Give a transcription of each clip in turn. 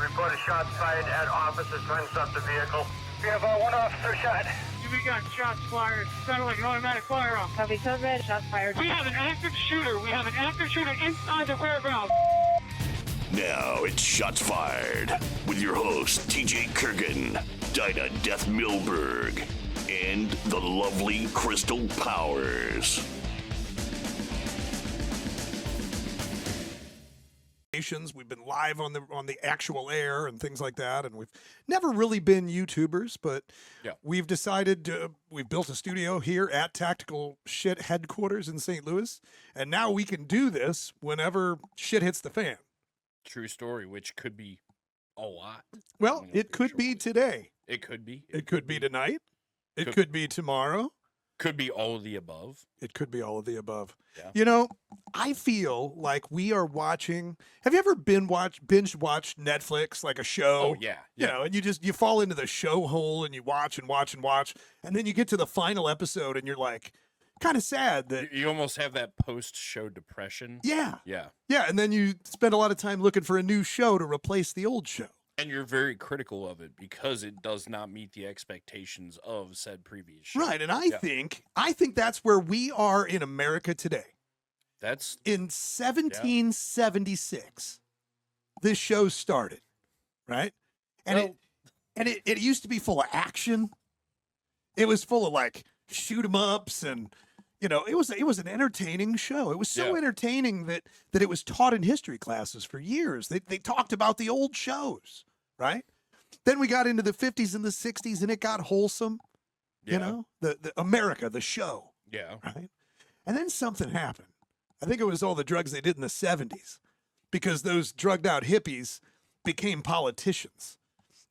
Report a shot fired at officers trying to stop the vehicle. We have one officer shot. We got shots fired. Sounded like an automatic firearm. Copy, code red, shots fired. We have an active shooter. We have an active shooter inside the warehouse. Now it's Shots Fired with your hosts TJ Kurgan, Dinah Death Milberg, and the lovely Crystal Powers. We've been live on the actual air and things like that, and we've never really been YouTubers, but we've decided we've built a studio here at TacticalSht headquarters in St. Louis, and now we can do this whenever shit hits the fan. True story, which could be a lot. Well, it could be today. It could be. It could be tonight. It could be tomorrow. Could be all of the above. It could be all of the above. Yeah. You know, I feel like we are watching. Have you ever binge watched Netflix, like a show? Oh, yeah. You know, and you fall into the show hole and you watch and watch and watch. And then you get to the final episode and you're like, kind of sad that You almost have that post-show depression. Yeah. Yeah. Yeah. And then you spend a lot of time looking for a new show to replace the old show. And you're very critical of it because it does not meet the expectations of said previous show. Right. And I think that's where we are in America today. That's In 1776, this show started, right? And it used to be full of action. It was full of like shoot 'em ups, and you know, it was an entertaining show. It was so entertaining that it was taught in history classes for years. They talked about the old shows, right? Then we got into the 50s and the 60s, and it got wholesome. You know, the America, the show. Yeah. Right. And then something happened. I think it was all the drugs they did in the 70s, because those drugged out hippies became politicians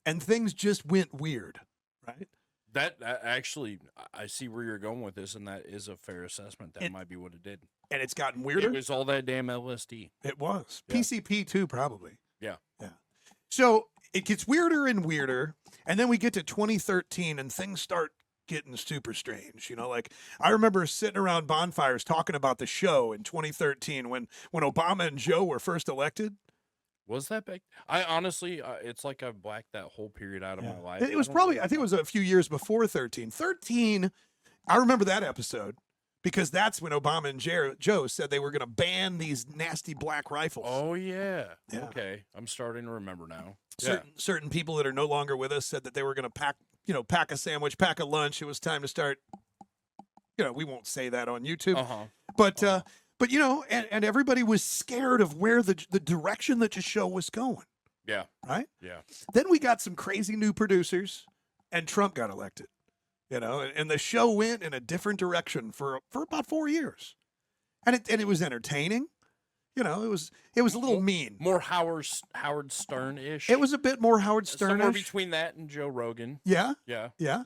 and things just went weird. Right. That actually, I see where you're going with this, and that is a fair assessment. That might be what it did. And it's gotten weirder. It was all that damn LSD. It was. Yeah. PCP too, probably. Yeah. Yeah. So it gets weirder and weirder. And then we get to 2013 and things start getting super strange. You know, like I remember sitting around bonfires talking about the show in 2013 when Obama and Joe were first elected. Was that big? I honestly, it's like I've blacked that whole period out of my life. It was probably, I think it was a few years before 13. 13, I remember that episode because that's when Obama and Joe said they were going to ban these nasty black rifles. Oh, yeah. Yeah. Okay. I'm starting to remember now. Certain people that are no longer with us said that they were going to pack a sandwich, pack a lunch. It was time to start. You know, we won't say that on YouTube, but you know, and everybody was scared of where the direction that the show was going. Yeah. Right. Yeah. Then we got some crazy new producers, and Trump got elected. You know, and the show went in a different direction for about 4 years, and it was entertaining. You know, it was a little mean. More Howard Stern-ish. It was a bit more Howard Stern-ish. Somewhere between that and Joe Rogan. Yeah. Yeah. Yeah.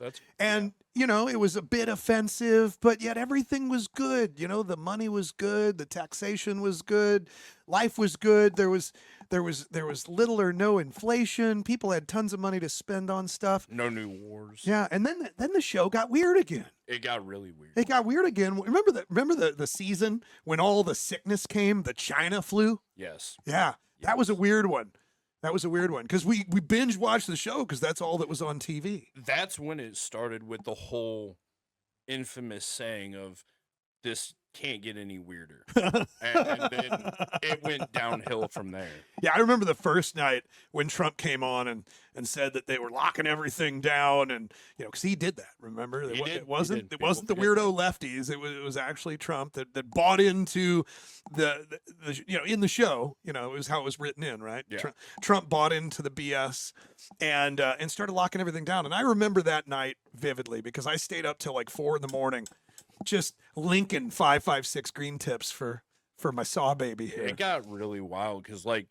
You know, it was a bit offensive, but yet everything was good. You know, the money was good, the taxation was good, life was good. There was little or no inflation. People had tons of money to spend on stuff. No new wars. Yeah, and then the show got weird again. It got really weird. It got weird again. Remember the season when all the sickness came, the China flu? Yes. Yeah. That was a weird one. That was a weird one because we binge watched the show because that's all that was on TV. That's when it started with the whole infamous saying of this can't get any weirder. and then it went downhill from there. Yeah, I remember the first night when Trump came on and said that they were locking everything down, and you know, because he did that. Remember, it wasn't the weirdo lefties. It was actually Trump that bought into the you know, in the show. You know, it was how it was written in, right? Yeah. Trump bought into the BS and started locking everything down. And I remember that night vividly because I stayed up till like 4 a.m. just linking 5.56 green tips for my saw baby here. It got really wild because like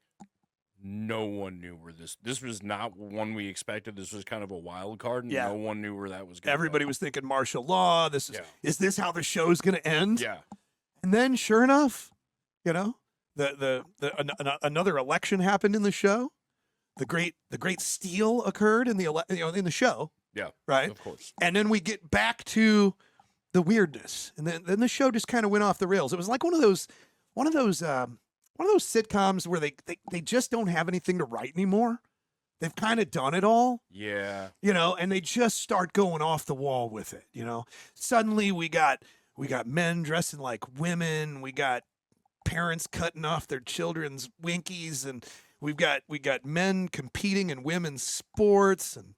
no one knew where this was not one we expected. This was kind of a wild card, and no one knew where that was going. Everybody was thinking martial law. Is this how the show's going to end? Yeah. And then sure enough, you know, another election happened in the show. The great steal occurred in the show. Yeah. Right. Of course. And then we get back to the weirdness, and then the show just kind of went off the rails. It was like one of those sitcoms where they just don't have anything to write anymore. They've kind of done it all. Yeah. And they just start going off the wall with it. Suddenly we got men dressing like women. We got parents cutting off their children's winkies, and we got men competing in women's sports and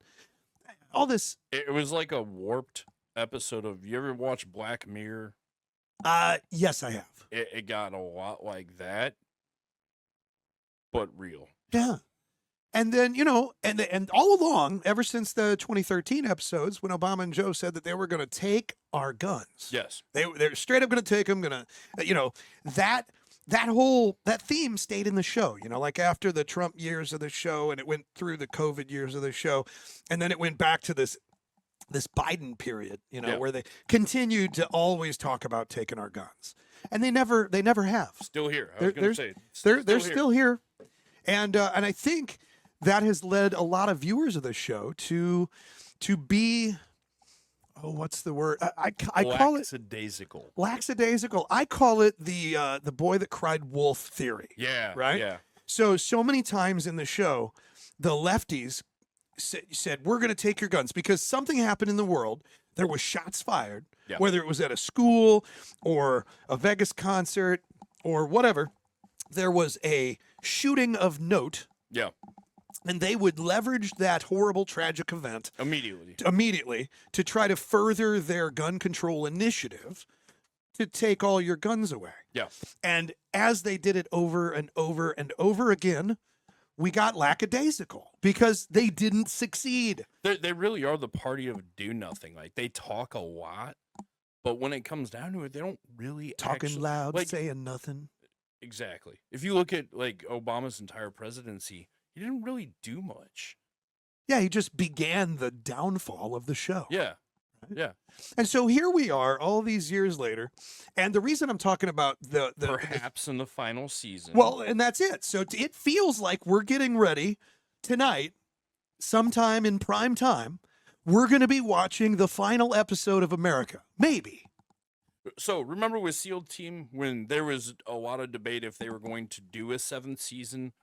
all this. It was like a warped episode of, you ever watch Black Mirror? Yes, I have. It got a lot like that, but real. Yeah. And then, and all along, ever since the 2013 episodes, when Obama and Joe said that they were going to take our guns. Yes. They're straight up going to take them, that theme stayed in the show, like after the Trump years of the show, and it went through the COVID years of the show. And then it went back to this Biden period, where they continued to always talk about taking our guns. And they never have. Still here. I was going to say. They're still here. And I think that has led a lot of viewers of the show to be, what's the word? I call it lackadaisical. Lackadaisical. I call it the boy that cried wolf theory. Yeah. Right? Yeah. So many times in the show, the lefties said, we're going to take your guns because something happened in the world. There was shots fired, whether it was at a school or a Vegas concert or whatever. There was a shooting of note. Yeah. And they would leverage that horrible, tragic event immediately to try to further their gun control initiative to take all your guns away. Yeah. And as they did it over and over and over again, we got lackadaisical because they didn't succeed. They really are the party of do nothing. Like, they talk a lot, but when it comes down to it, they don't really talking loud, saying nothing. Exactly. If you look at like Obama's entire presidency, he didn't really do much. Yeah, he just began the downfall of the show. Yeah. Right? Yeah. And so here we are all these years later. And the reason I'm talking about the perhaps in the final season. Well, and that's it. So it feels like we're getting ready tonight, sometime in prime time. We're going to be watching the final episode of America. Maybe. So remember with SEAL Team when there was a lot of debate if they were going to do a 7th season,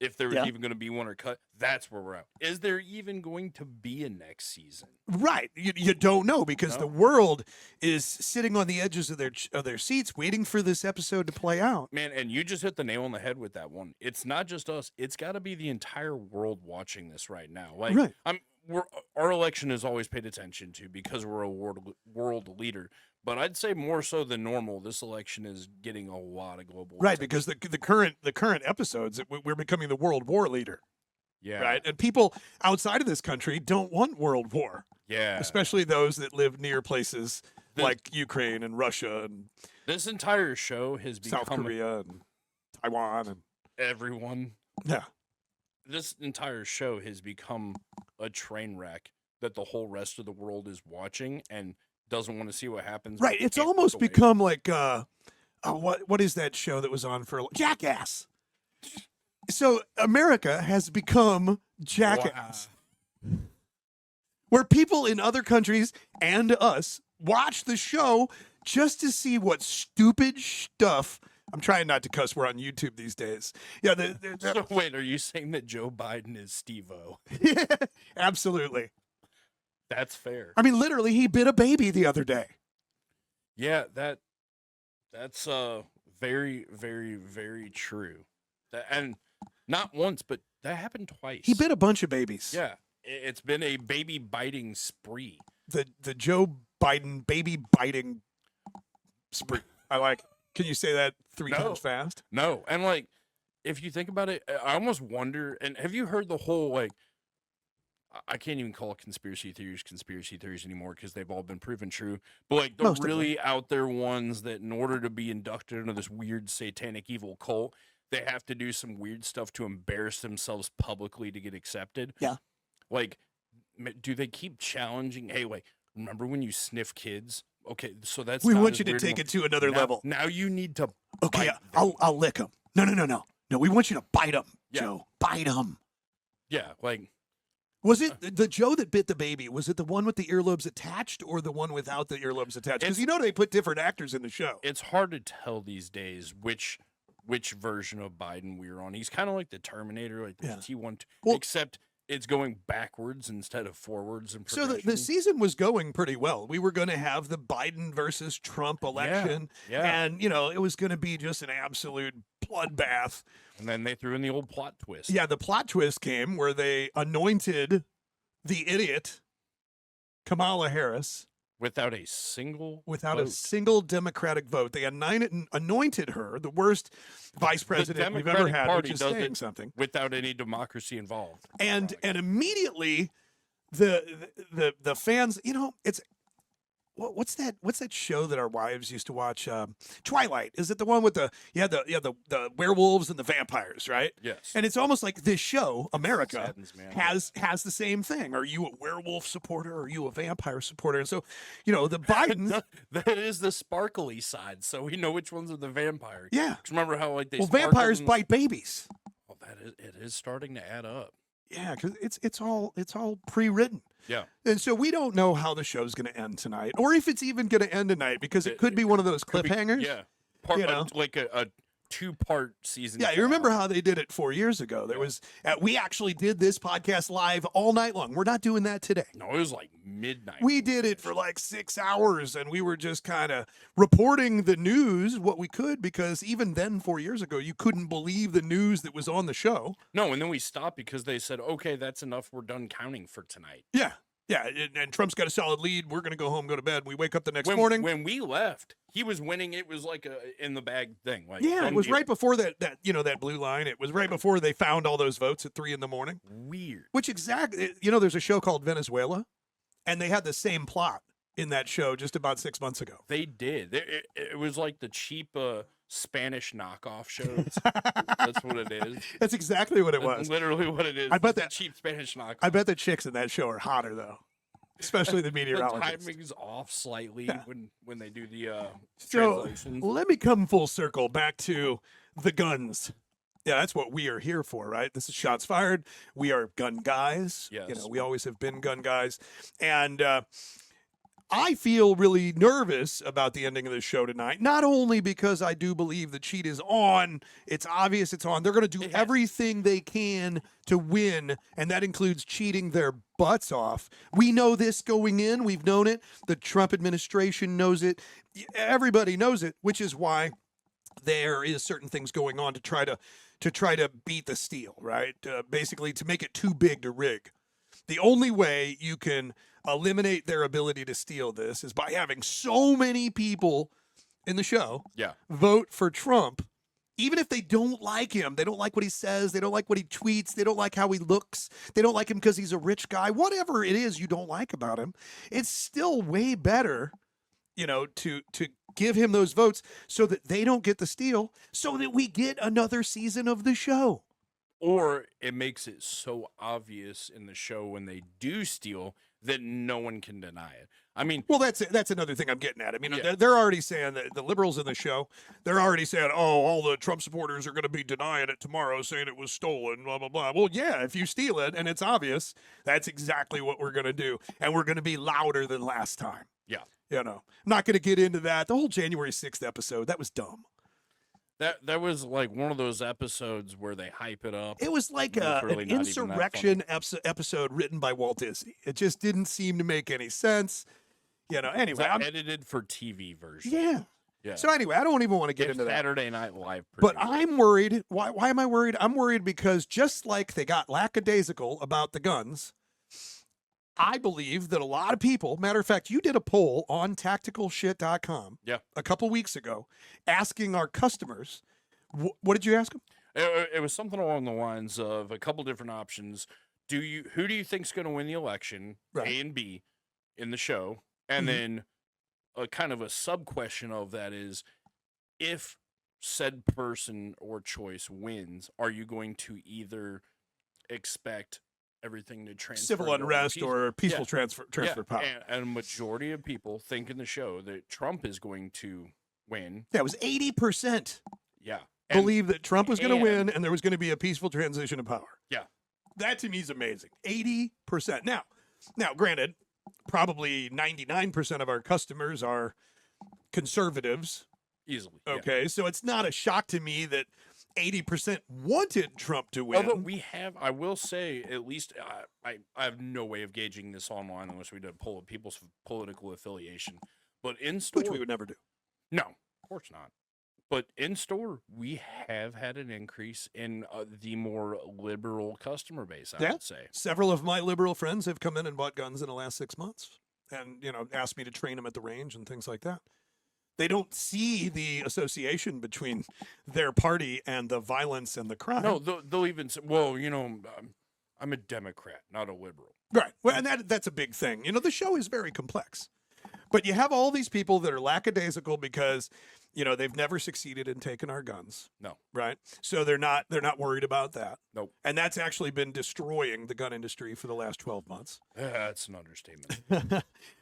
if there was even going to be one or cut? That's where we're at. Is there even going to be a next season? Right. You don't know because the world is sitting on the edges of their seats waiting for this episode to play out. Man, and you just hit the nail on the head with that one. It's not just us. It's got to be the entire world watching this right now. Like, right. Our election is always paid attention to because we're a world leader. But I'd say more so than normal, this election is getting a lot of global right, attention. because the current episodes, we're becoming the world war leader. Yeah. Right. And people outside of this country don't want world war. Yeah. Especially those that live near places like Ukraine and Russia and this entire show has become South Korea and Taiwan and everyone. Yeah. This entire show has become a train wreck that the whole rest of the world is watching and doesn't want to see what happens. Right. It's almost become like what is that show that was on for Jackass? So America has become Jackass. Wow. Where people in other countries and us watch the show just to see what stupid stuff. I'm trying not to cuss. We're on YouTube these days. Yeah. So wait, are you saying that Joe Biden is Steve-O? Yeah, absolutely. That's fair. I mean, literally, he bit a baby the other day. Yeah, that's very, very, very true. And not once, but that happened twice. He bit a bunch of babies. Yeah, it's been a baby biting spree. The Joe Biden baby biting spree. I like. Can you say that three times fast? No, and like, if you think about it, I almost wonder. And have you heard the whole like? I can't even call it conspiracy theories anymore because they've all been proven true. But like the really out there ones that in order to be inducted into this weird satanic evil cult, they have to do some weird stuff to embarrass themselves publicly to get accepted. Yeah. Like, do they keep challenging? Hey, like, remember when you sniff kids? Okay, so that's we want you to take it to another level. Now you need to. Okay, I'll lick them. No. We want you to bite them, Joe. Bite them. Yeah, like. Was it the Joe that bit the baby? Was it the one with the earlobes attached or the one without the earlobes attached? Because they put different actors in the show. It's hard to tell these days which which version of Biden we were on. He's kind of like the Terminator, like the Yeah. T1, Well- except it's going backwards instead of forwards. And So the season was going pretty well. We were going to have the Biden versus Trump election. yeah. And, you know, it was going to be just an absolute bloodbath. And then they threw in the old plot twist. Yeah, the plot twist came where they anointed the idiot Kamala Harris Without a single without vote. a single Democratic vote. They anointed her the worst vice president we've ever Democratic had, Party which is does saying it something. without any democracy involved. And immediately the fans, you know, it's what's that show that our wives used to watch? Twilight. Is it the one with the werewolves and the vampires, right? Yes. And it's almost like this show, America, Saddens me, has the same thing. Are you a werewolf supporter? Are you a vampire supporter? And so, you know, the Biden. That is the sparkly side, so we know which ones are the vampire. Yeah. 'Cause remember how like they Well, sparkled vampires in- bite babies. Well, it is starting to add up. Yeah, because it's all pre-written. Yeah. And so we don't know how the show's going to end tonight, or if it's even going to end tonight, because it could be one of those Could be- cliffhangers. Yeah. Part You know? like a 2-part season. Yeah, you remember how they did it 4 years ago? There was we actually did this podcast live all night long. We're not doing that today. No, it was like midnight. We did it for like 6 hours, and we were just kind of reporting the news what we could, because even then 4 years ago, you couldn't believe the news that was on the show. No, and then we stopped because they said, "Okay, that's enough. We're done counting for tonight." Yeah. Yeah, and Trump's got a solid lead. We're going to go home, go to bed. We wake up the next When, morning. when we left, he was winning. It was like a in the bag thing. Like Yeah, it done was deal. right before that that blue line. It was right before they found all those votes at 3 a.m. Weird. Which exactly, there's a show called Venezuela, and they had the same plot in that show just about 6 months ago. They did. It was like the cheap Spanish knockoff shows. That's what it is. That's exactly what it That's was. literally what it is. I bet It's a that- cheap Spanish knockoff. I bet the chicks in that show are hotter though, especially the the meteorologists. timing's off slightly when they do the So translations. let me come full circle back to the guns. Yeah, that's what we are here for, right? This is Shots Fired. We are gun guys. Yes. We always have been gun guys. And I feel really nervous about the ending of this show tonight, not only because I do believe the cheat is on, it's obvious it's on. They're going to do everything they can to win, and that includes cheating their butts off. We know this going in. We've known it. The Trump administration knows it. Everybody knows it, which is why there is certain things going on to try to beat the steal, right? Basically, to make it too big to rig. The only way you can eliminate their ability to steal this is by having so many people in the show vote for Trump, even if they don't like him. They don't like what he says. They don't like what he tweets. They don't like how he looks. They don't like him because he's a rich guy. Whatever it is you don't like about him, it's still way better, to give him those votes so that they don't get the steal, so that we get another season of the show. Or it makes it so obvious in the show when they do steal that no one can deny it. I mean, Well, that's another thing I'm getting at. I mean, Yeah. they're already saying that the liberals in the show, they're already saying, oh, all the Trump supporters are going to be denying it tomorrow, saying it was stolen, blah, blah, blah. Well, yeah, if you steal it and it's obvious, that's exactly what we're going to do. And we're going to be louder than last time. yeah. I'm not going to get into that. The whole January 6th episode, that was dumb. That was like one of those episodes where they hype it up. It was like It's an really not even that insurrection episode written by Walt Disney. It just didn't seem to make any sense. It's Anyway, an edited for TV version. yeah. Yeah. So anyway, I don't even want to get If into that. Saturday Night Live. But produced it. I'm worried. Why am I worried? I'm worried because just like they got lackadaisical about the guns, I believe that a lot of people, matter of fact, you did a poll on TacticalSht.com a couple weeks ago asking our customers, what did you ask them? It was something along the lines of a couple different options. Who do you think's going to win the election? Right. A and B in the show. And then a kind of a sub question of that is, if said person or choice wins, are you going to either expect everything to transfer Civil to unrest or peaceful Yeah. transfer power. And a majority of people think in the show that Trump is going to win. Yeah, it was 80% Yeah. And- believe that Trump was going to and- win and there was going to be a peaceful transition of power. Yeah. That to me is amazing. 80%. Now, granted, probably 99% of our customers are conservatives, Easily. Yeah. Okay, so it's not a shock to me that 80% wanted Trump to win. Although we have, I will say, at least I have no way of gauging this online unless we did pull people's political affiliation. But in store, which we would never do. No, of course not. But in store, we have had an increase in the more liberal customer base, I would say. Several of my liberal friends have come in and bought guns in the last 6 months and, asked me to train them at the range and things like that. They don't see the association between their party and the violence and the crime. No, they'll even say, well, I'm a Democrat, not a liberal. Right. Well, and that's a big thing. The show is very complex. But you have all these people that are lackadaisical because, they've never succeeded in taking our guns. No. Right? So they're not worried about that. Nope. And that's actually been destroying the gun industry for the last 12 months. That's an understatement.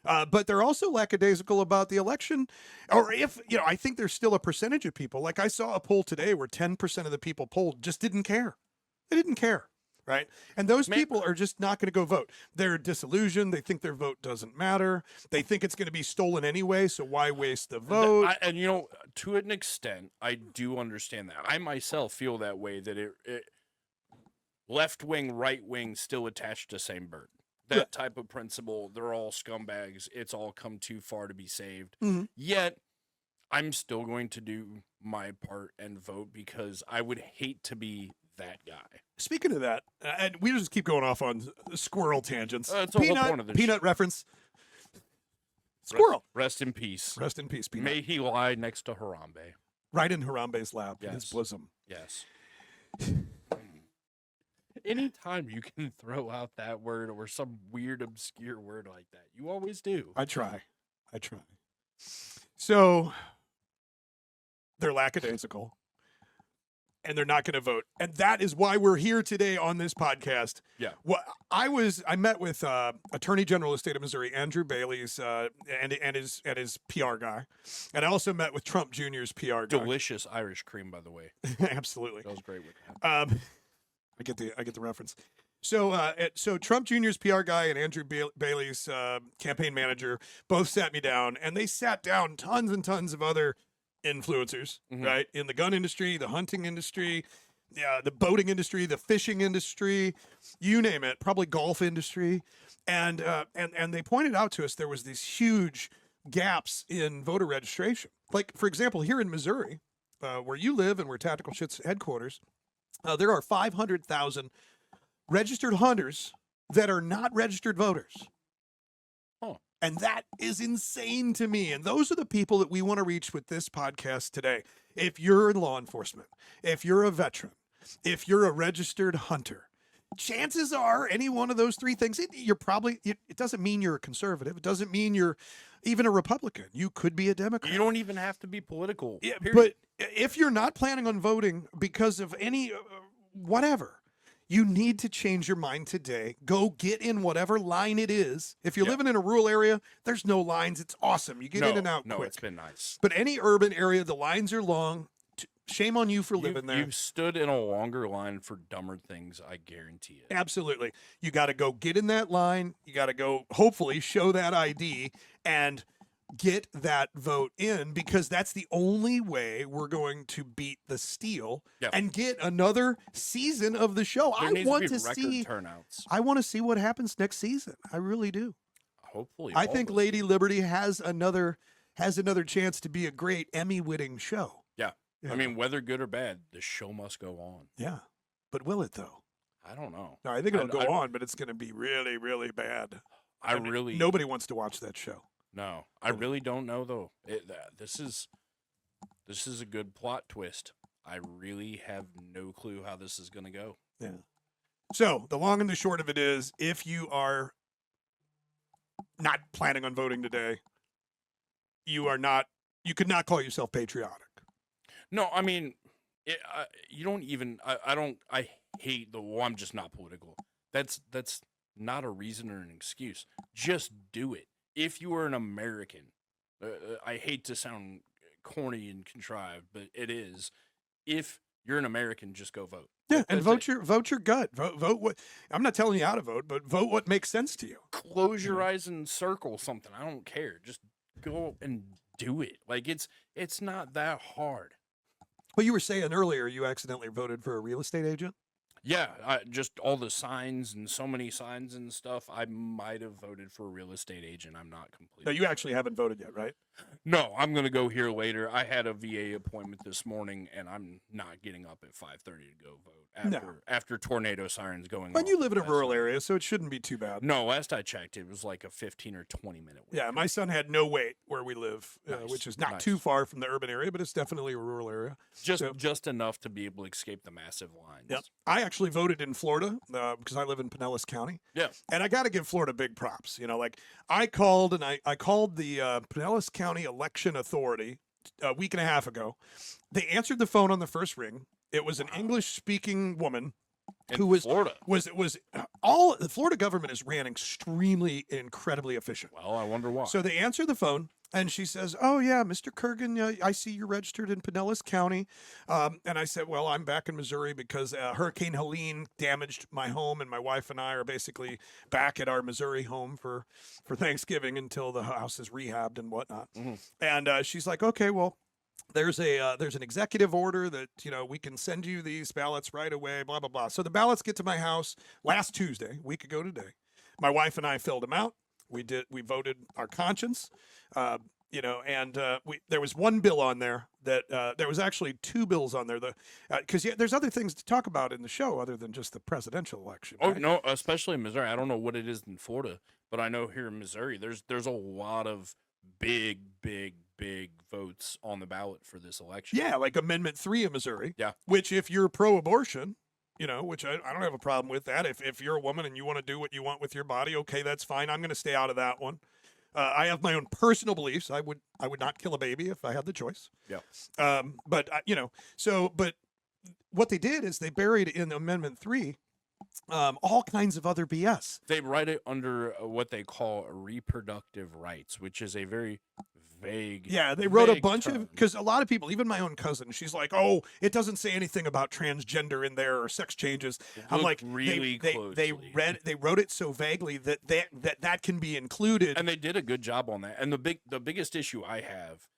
But they're also lackadaisical about the election. Or if, I think there's still a percentage of people. Like I saw a poll today where 10% of the people polled just didn't care. They didn't care. Right. And those people are just not going to go vote. They're disillusioned. They think their vote doesn't matter. They think it's going to be stolen anyway. So why waste the vote? And, to an extent, I do understand that. I myself feel that way, that it left wing, right wing still attached to same bird. That type of principle. They're all scumbags. It's all come too far to be saved. Mm-hmm. Yet I'm still going to do my part and vote because I would hate to be that guy. Speaking of that, and we just keep going off on squirrel tangents. It's the whole point of this peanut reference. Squirrel. Rest in peace. Rest in peace, Peanut. May he lie next to Harambe. Right in Harambe's lap, in Yes. his bosom. Yes. Anytime you can throw out that word or some weird, obscure word like that, you always do. I try. So they're lackadaisical. And they're not going to vote. And that is why we're here today on this podcast. Yeah. Well, I met with Attorney General of the State of Missouri, Andrew Bailey's and his PR guy. And I also met with Trump Jr.'s PR guy. Delicious Irish cream, by the way. Absolutely. That was great with that. I get the reference. So Trump Jr.'s PR guy and Andrew Bailey's campaign manager both sat me down, and they sat down tons and tons of other influencers, right? In the gun industry, the hunting industry, the boating industry, the fishing industry, you name it, probably golf industry. And they pointed out to us there was these huge gaps in voter registration. Like, for example, here in Missouri, where you live and where TacticalSht.'s headquarters, there are 500,000 registered hunters that are not registered voters. And that is insane to me. And those are the people that we want to reach with this podcast today. If you're in law enforcement, if you're a veteran, if you're a registered hunter, chances are any one of those three things, it doesn't mean you're a conservative. It doesn't mean you're even a Republican. You could be a Democrat. You don't even have to be political. Yeah, but if you're not planning on voting because of any whatever, you need to change your mind today. Go get in whatever line it is. If you're living in a rural area, there's no lines. It's awesome. You get in and out quick. No, it's been nice. But any urban area, the lines are long. Shame on you for living there. You've stood in a longer line for dumber things, I guarantee it. Absolutely. You got to go get in that line. You got to go, hopefully, show that ID and get that vote in, because that's the only way we're going to beat the steal and get another season of the show. There I want to record see turnouts. I want to see what happens next season. I really do. Hopefully. I think Lady Liberty has another chance to be a great Emmy-winning show. Yeah. I mean, whether good or bad, the show must go on. Yeah. But will it, though? I don't know. No, I think it'll go on, but it's going to be really, really bad. Nobody wants to watch that show. No, I really don't know, though. This is a good plot twist. I really have no clue how this is going to go. Yeah. So the long and the short of it is, if you are not planning on voting today, you could not call yourself patriotic. No, I mean, you don't even. I hate I'm just not political. That's not a reason or an excuse. Just do it. If you are an American, I hate to sound corny and contrived, but it is. If you're an American, just go vote. Yeah, and vote your gut. Vote what. I'm not telling you how to vote, but vote what makes sense to you. Close your eyes and circle something. I don't care. Just go and do it. Like it's not that hard. Well, you were saying earlier you accidentally voted for a real estate agent. Yeah, just all the signs and so many signs and stuff. I might have voted for a real estate agent. I'm not completely. No, you actually haven't voted yet, right? No, I'm gonna go here later. I had a VA appointment this morning, and I'm not getting up at 5:30 to go vote after tornado sirens going. But off you live in a last rural night. area, so it shouldn't be too bad. No, last I checked, it was like a 15 or 20-minute wait. Yeah, my son had no wait where we live, Nice, which is not nice. too far from the urban area, but it's definitely a rural area. Just enough to be able to escape the massive lines. Yep. I actually voted in Florida because I live in Pinellas County. Yeah. And I got to give Florida big props. You know, like I called and I called the Pinellas County Election Authority a week and a half ago. They answered the phone on the first ring. It was an English-speaking woman who was Florida. All the Florida government is ran extremely, incredibly efficient. Well, I wonder why. So they answer the phone, and she says, "Oh yeah, Mr. Kurgan, I see you're registered in Pinellas County." And I said, "Well, I'm back in Missouri because Hurricane Helene damaged my home, and my wife and I are basically back at our Missouri home for Thanksgiving until the house is rehabbed and whatnot." Mhm. And she's like, "Okay, well." There's an executive order that we can send you these ballots right away. Blah blah blah. So the ballots get to my house last Tuesday, a week ago today. My wife and I filled them out. We voted our conscience, and there was one bill on there that there was actually two bills on there. Because there's other things to talk about in the show other than just the presidential election. Oh right? no, especially in Missouri. I don't know what it is in Florida, but I know here in Missouri, there's a lot of big votes on the ballot for this election. Yeah, like Amendment 3 in Missouri. Yeah. Which if you're pro-abortion, which I don't have a problem with that. If you're a woman and you want to do what you want with your body, okay, that's fine. I'm going to stay out of that one. I have my own personal beliefs. I would not kill a baby if I had the choice. Yeah. But what they did is they buried in Amendment 3 all kinds of other BS. They write it under what they call reproductive rights, which is a very vague. Yeah, they wrote a vague bunch term. of, because a lot of people, even my own cousin, she's like, "Oh, it doesn't say anything about transgender in there or sex changes." I'm Look like, really they closely. they wrote it so vaguely that can be included. And they did a good job on that. And the biggest issue I have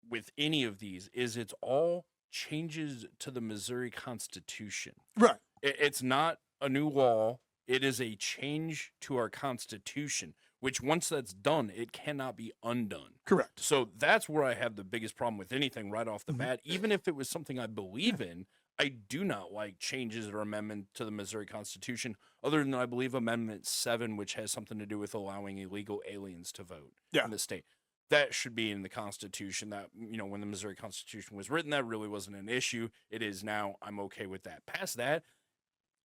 with any of these is it's all changes to the Missouri Constitution. Right. It's not a new law. It is a change to our Constitution, which once that's done, it cannot be undone. Correct. So that's where I have the biggest problem with anything right off the Mhm. bat. Even if it was something I believe in, I do not like changes or amendment to the Missouri Constitution, other than I believe Amendment 7, which has something to do with allowing illegal aliens to vote in the state. That should be in the Constitution. That, when the Missouri Constitution was written, that really wasn't an issue. It is now. I'm okay with that. Past that,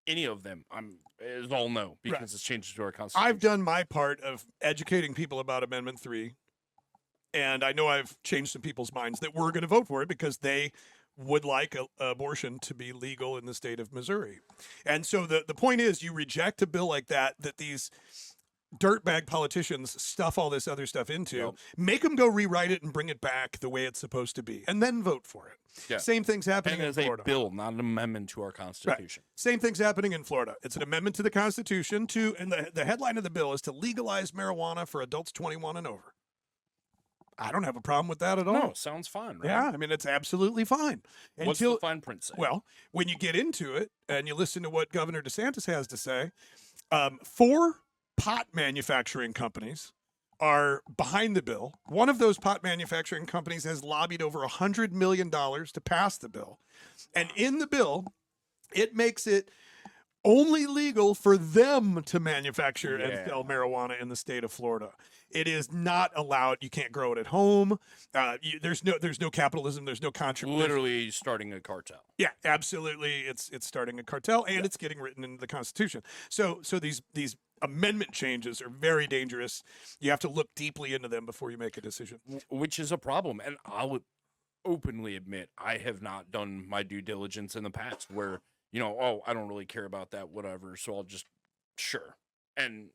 any of them, it's all no, because it's changes to our Constitution. I've done my part of educating people about Amendment 3, and I know I've changed some people's minds that we're going to vote for it because they would like abortion to be legal in the state of Missouri. And so the point is, you reject a bill like that these dirtbag politicians stuff all this other stuff into, Yep. make them go rewrite it and bring it back the way it's supposed to be, and then vote for it. Yeah. Same thing's happening And in as Florida. a bill, not an amendment to our Constitution. Same thing's happening in Florida. It's an amendment to the Constitution and the headline of the bill is to legalize marijuana for adults 21 and over. I don't have a problem with that at all. No, sounds fine, right? Yeah, I mean, it's absolutely fine. What's the fine print say? Well, when you get into it and you listen to what Governor DeSantis has to say, 4 pot manufacturing companies are behind the bill. One of those pot manufacturing companies has lobbied over $100 million to pass the bill. And in the bill, it makes it only legal for them to manufacture and sell marijuana in the state of Florida. It is not allowed. You can't grow it at home. There's no capitalism. There's no contribution. Literally starting a cartel. Yeah, absolutely. It's starting a cartel, and it's getting written into the Constitution. So these amendment changes are very dangerous. You have to look deeply into them before you make a decision. Which is a problem. And I'll openly admit I have not done my due diligence in the past where, I don't really care about that, whatever. So I'll just, sure. And,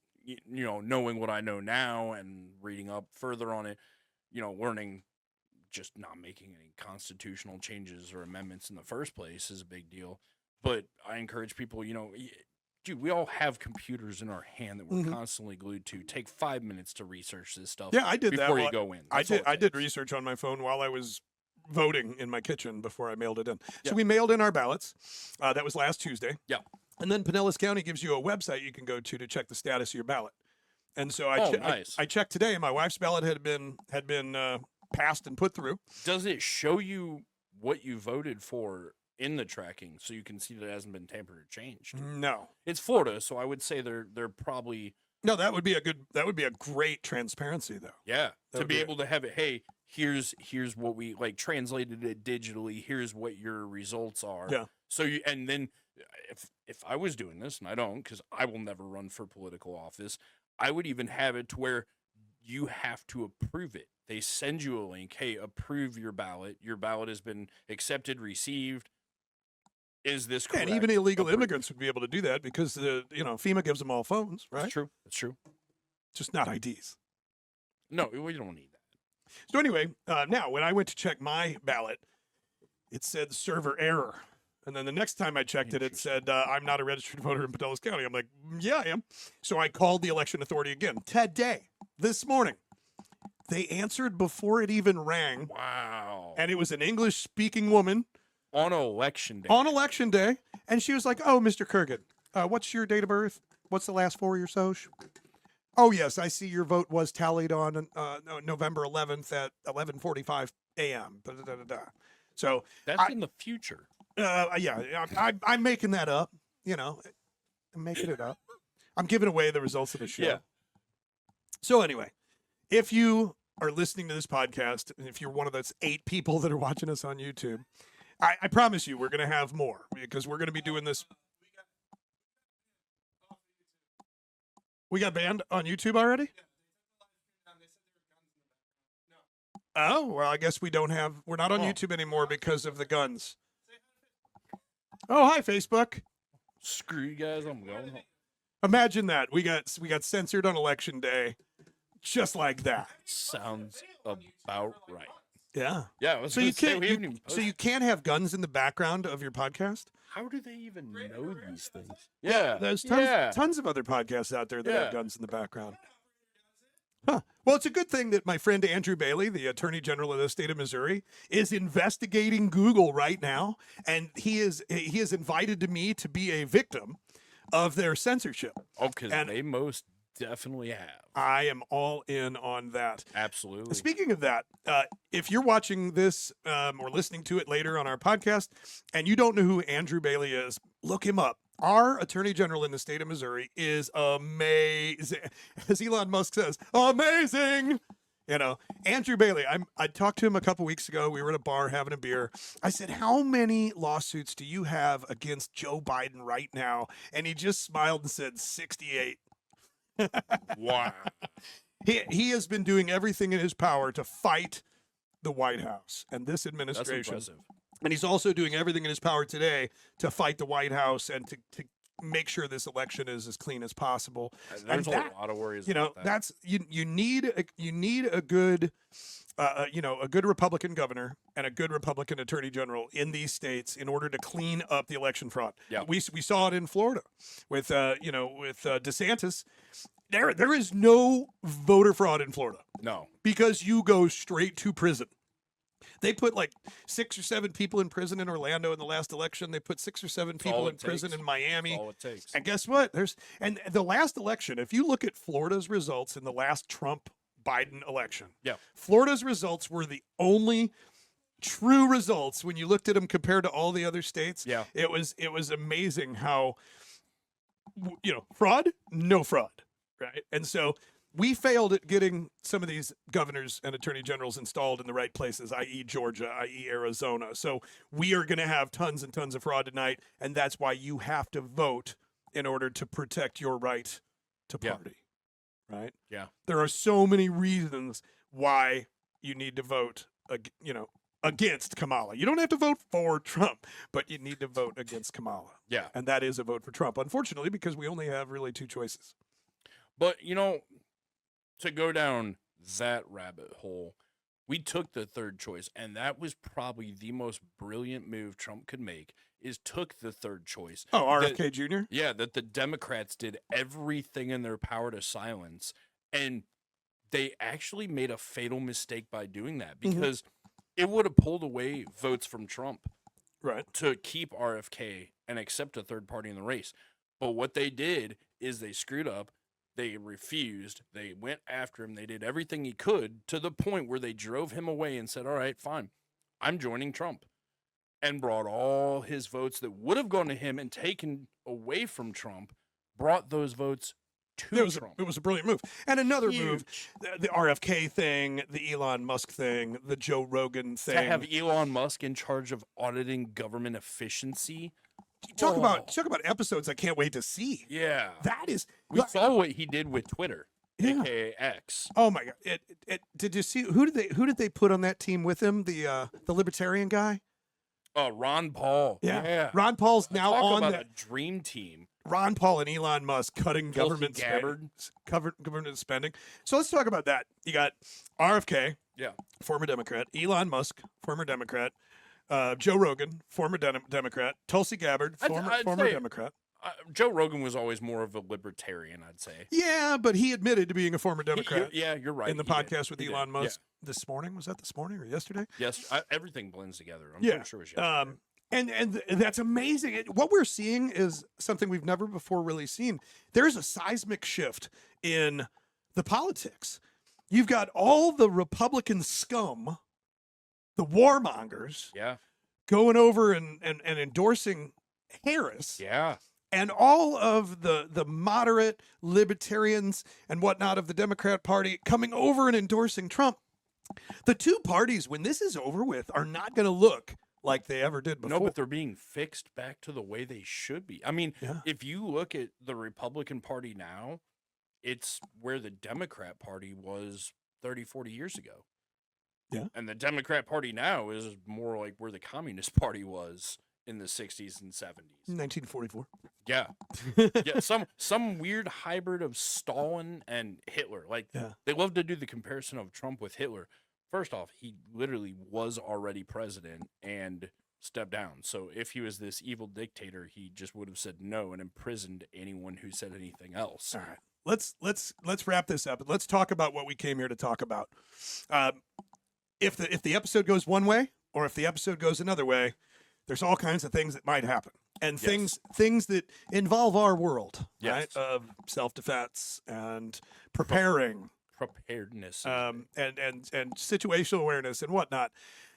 knowing what I know now and reading up further on it, learning just not making any constitutional changes or amendments in the first place is a big deal. But I encourage people, dude, we all have computers in our hand that we're constantly glued to. Take 5 minutes to research this stuff. Yeah, I did before that. you go in. I That's all did. it I did takes. research on my phone while I was voting in my kitchen before I mailed it in. Yeah. So we mailed in our ballots. That was last Tuesday. Yeah. And then Pinellas County gives you a website you can go to check the status of your ballot. And so nice. I checked today. My wife's ballot had been passed and put through. Does it show you what you voted for in the tracking so you can see that it hasn't been tampered or changed? No. It's Florida, so I would say they're probably No, that would be a great transparency though. yeah That to would be be able to have it. Hey, here's what we like translated it digitally. Here's what your results are. Yeah. So you and then if I was doing this, and I don't, because I will never run for political office, I would even have it to where you have to approve it. They send you a link. Hey, approve your ballot. Your ballot has been accepted, received. Is this correct? And even illegal Approved. immigrants would be able to do that because FEMA gives them all phones, right? That's true. That's true. Just not IDs. No, we don't need that. So anyway, now when I went to check my ballot, it said server error. And then the next time I checked it, it said, I'm not a registered voter in Pinellas County. I'm like, yeah, I am. So I called the election authority again today, this morning. They answered before it even rang. Wow. And it was an English-speaking woman. On election day. On election day. And she was like, oh, Mr. Kurgan, what's your date of birth? What's the last 4 of your social? Oh, yes, I see your vote was tallied on November 11th at 11:45 a.m. So That's in the future. yeah, I'm making that up. I'm making it up. I'm giving away the results of the show. Yeah. So anyway, if you are listening to this podcast, and if you're one of those 8 people that are watching us on YouTube, I promise you we're going to have more because we're going to be doing this. We got banned on YouTube already? Oh, well, I guess we're not on YouTube anymore because of the guns. Oh, hi, Facebook. Screw you guys, I'm going home. Imagine that. We got censored on election day just like that. Sounds about right. Yeah. Yeah, I was So gonna you say, can't we haven't even so you can't have guns in the background of your podcast? How do they even know these things? Yeah. There's tons of other podcasts out there that have guns in the background. Huh. Well, it's a good thing that my friend Andrew Bailey, the Attorney General of the state of Missouri, is investigating Google right now, and he is invited me to be a victim of their censorship. Oh, because they most definitely have. I am all in on that. Absolutely. Speaking of that, if you're watching this or listening to it later on our podcast, and you don't know who Andrew Bailey is, look him up. Our Attorney General in the state of Missouri is amazing. As Elon Musk says, amazing. Andrew Bailey, I talked to him a couple weeks ago. We were at a bar having a beer. I said, how many lawsuits do you have against Joe Biden right now? And he just smiled and said 68. Wow. He has been doing everything in his power to fight the White House and this That's administration. impressive. And he's also doing everything in his power today to fight the White House and to make sure this election is as clean as possible. There's And a lot of worries about that. that's you need a good a good Republican governor and a good Republican Attorney General in these states in order to clean up the election fraud. Yeah. We saw it in Florida with DeSantis. There is no voter fraud in Florida No. because you go straight to prison. They put like 6 or 7 people in prison in Orlando in the last election. They put 6 or 7 people all in it prison takes. in Miami. That's all it takes. And guess what? And the last election, if you look at Florida's results in the last Trump-Biden election, Florida's results were the only true results when you looked at them compared to all the other states. Yeah. It was amazing how fraud, no fraud, right? And so we failed at getting some of these governors and attorney generals installed in the right places, i.e. Georgia, i.e. Arizona. So we are going to have tons and tons of fraud tonight, and that's why you have to vote in order to protect your right to party, right? Yeah. There are so many reasons why you need to vote, against Kamala. You don't have to vote for Trump, but you need to vote against Kamala. Yeah. And that is a vote for Trump, unfortunately, because we only have really 2 choices. But, to go down that rabbit hole, we took the third choice, and that was probably the most brilliant move Trump could make, is took the third choice. Oh, RFK Jr.? Yeah, that the Democrats did everything in their power to silence, and they actually made a fatal mistake by doing that, because it would have pulled away votes from Trump to keep RFK and accept a third party in the race. But what they did is they screwed up. They refused. They went after him. They did everything he could, to the point where they drove him away and said, all right, fine, I'm joining Trump, and brought all his votes that would have gone to him and taken away from Trump, brought those votes to Trump. It was a brilliant move. And another move, the RFK thing, the Elon Musk thing, the Joe Rogan thing. To have Elon Musk in charge of auditing government efficiency. Talk about episodes I can't wait to see. Yeah. That is... We saw what he did with Twitter, aka X. Oh my God! Did you see who did they put on that team with him? The libertarian guy. Ron Paul. Yeah. Ron Paul's now on a dream team. Ron Paul and Elon Musk cutting government spending. So let's talk about that. You got RFK, former Democrat. Elon Musk, former Democrat. Joe Rogan, former Democrat. Tulsi Gabbard, former Democrat. Joe Rogan was always more of a libertarian, I'd say. Yeah, but he admitted to being a former Democrat. You're right. In the podcast with Elon Musk this morning. Was that this morning or yesterday? Yes, everything blends together. I'm pretty sure it was yesterday. And that's amazing. What we're seeing is something we've never before really seen. There's a seismic shift in the politics. You've got all the Republican scum, the warmongers, going over and endorsing Harris. Yeah. And all of the moderate libertarians and whatnot of the Democrat Party coming over and endorsing Trump. The two parties, when this is over with, are not going to look like they ever did before. No, but they're being fixed back to the way they should be. I mean, if you look at the Republican Party now, it's where the Democrat Party was 30, 40 years ago. Yeah. And the Democrat Party now is more like where the Communist Party was in the 60s and 70s. 1944. Yeah. Some weird hybrid of Stalin and Hitler. Like, they love to do the comparison of Trump with Hitler. First off, he literally was already president and stepped down. So if he was this evil dictator, he just would have said no and imprisoned anyone who said anything else. All right. Let's wrap this up and let's talk about what we came here to talk about. If the episode goes one way or if the episode goes another way, there's all kinds of things that might happen, and things that involve our world, right? Of self-defense and preparedness, and situational awareness and whatnot.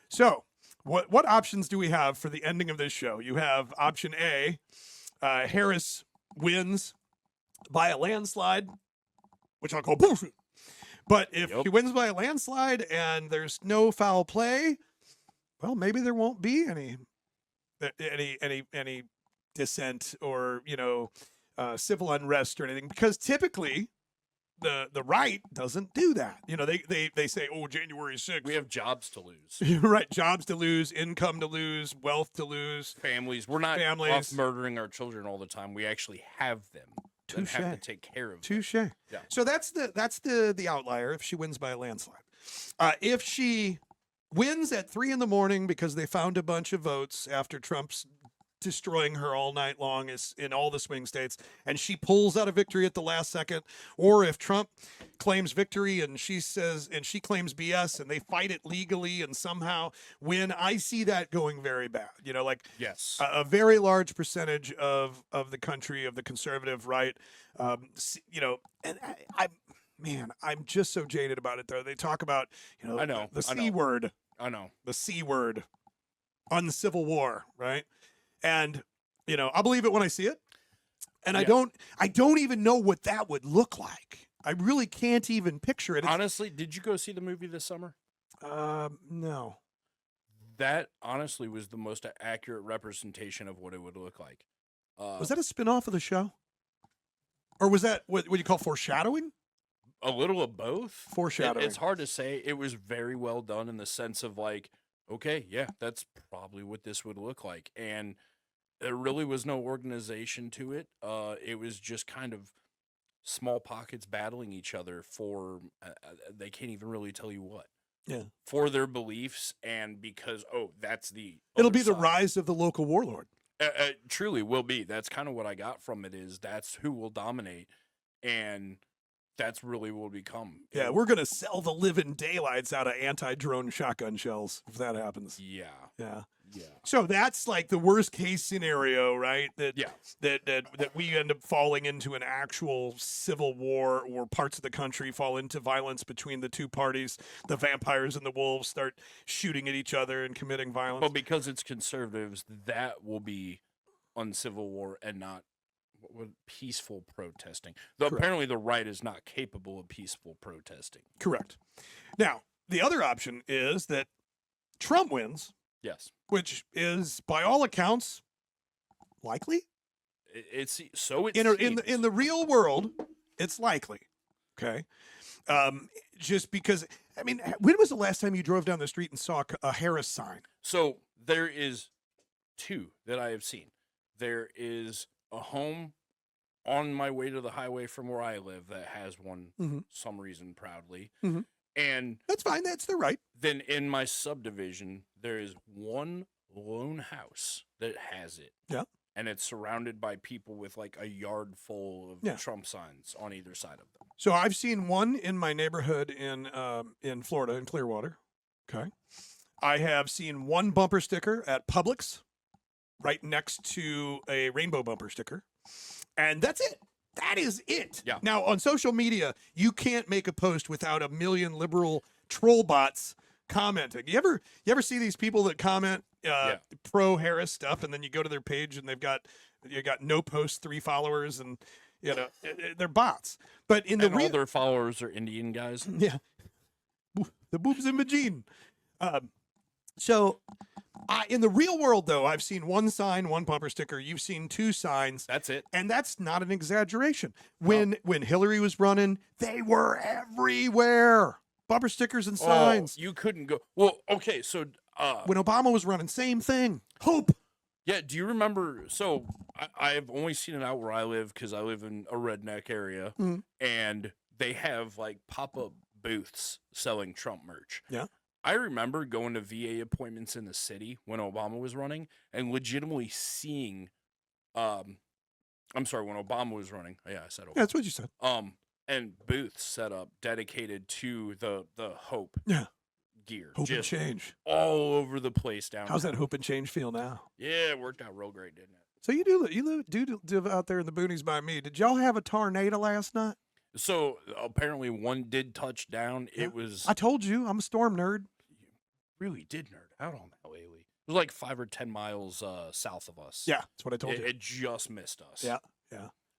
So, what options do we have for the ending of this show? You have option A: Harris wins by a landslide, which I'll call bullshit. But if he wins by a landslide and there's no foul play, well, maybe there won't be any dissent or civil unrest or anything, because typically the right doesn't do that. They say, oh, January 6th. We have jobs to lose. Right, jobs to lose, income to lose, wealth to lose, families. We're not off murdering our children all the time. We actually have them. Touche. Have to take care of them. Touche. Yeah. So that's the outlier if she wins by a landslide. If she wins at 3 a.m. because they found a bunch of votes after Trump's destroying her all night long in all the swing states, and she pulls out a victory at the last second, or if Trump claims victory and she claims BS and they fight it legally and somehow win, I see that going very bad. A very large percentage of the country, of the conservative right, and I'm just so jaded about it though. They talk about, the C word. I know. The C word on the Civil War, right? And, I'll believe it when I see it. And I don't even know what that would look like. I really can't even picture it. Honestly, did you go see the movie this summer? No. That honestly was the most accurate representation of what it would look like. Was that a spinoff of the show? Or was that what you call foreshadowing? A little of both. Foreshadowing. It's hard to say. It was very well done in the sense of like, okay, yeah, that's probably what this would look like. And there really was no organization to it. It was just kind of small pockets battling each other for, they can't even really tell you what. Yeah. For their beliefs and because, that's the It'll be the rise of the local warlord. Truly will be. That's kind of what I got from it. Is that's who will dominate, and that's really what will become. Yeah, we're gonna sell the living daylights out of anti-drone shotgun shells if that happens. Yeah. Yeah. Yeah. So that's like the worst case scenario, right? That Yeah. that we end up falling into an actual civil war, or parts of the country fall into violence between the two parties. The vampires and the wolves start shooting at each other and committing violence. Well, because it's conservatives, that will be uncivil war and not peaceful protesting. Though apparently the right is not capable of peaceful protesting. Correct. Now, the other option is that Trump wins. Yes. Which is, by all accounts, likely. It's in the real world, it's likely. Okay, just because I mean, when was the last time you drove down the street and saw a Harris sign? So there is two that I have seen. There is a home on my way to the highway from where I live that has one, some reason proudly. Mm-hmm. And that's fine. That's their right. Then in my subdivision, there is one lone house that has it. Yeah. And it's surrounded by people with like a yard full of Trump signs on either side of them. So I've seen one in my neighborhood in Florida, in Clearwater. Okay. I have seen one bumper sticker at Publix right next to a rainbow bumper sticker. And that's it. That is it. Yeah. Now, on social media, you can't make a post without a million liberal troll bots commenting. You ever see these people that comment pro Harris stuff, and then you go to their page and you got no post, 3 followers, and they're bots. But all their followers are Indian guys. Yeah. The boobs in Vagine. So in the real world, though, I've seen one sign, one bumper sticker. You've seen 2 signs. That's it. And that's not an exaggeration. When Hillary was running, they were everywhere. Bumper stickers and signs. You couldn't go. Well, okay, so when Obama was running, same thing. Hope. Yeah, do you remember? So I've only seen it out where I live because I live in a redneck area, and they have like pop-up booths selling Trump merch. Yeah. I remember going to VA appointments in the city when Obama was running and legitimately seeing, when Obama was running. Yeah, I said Obama. Yeah, that's what you said. And booths set up dedicated to the Hope gear. Hope and change. All over the place down How's there. that hope and change feel now? Yeah, it worked out real great, didn't it? So you live out there in the boonies by me. Did y'all have a tornado last night? So apparently one did touch down. Yeah. It was. I told you, I'm a storm nerd. You really did nerd out on that lately. It was like 5 or 10 miles south of us. Yeah, that's what I told you. It just missed us. Yeah.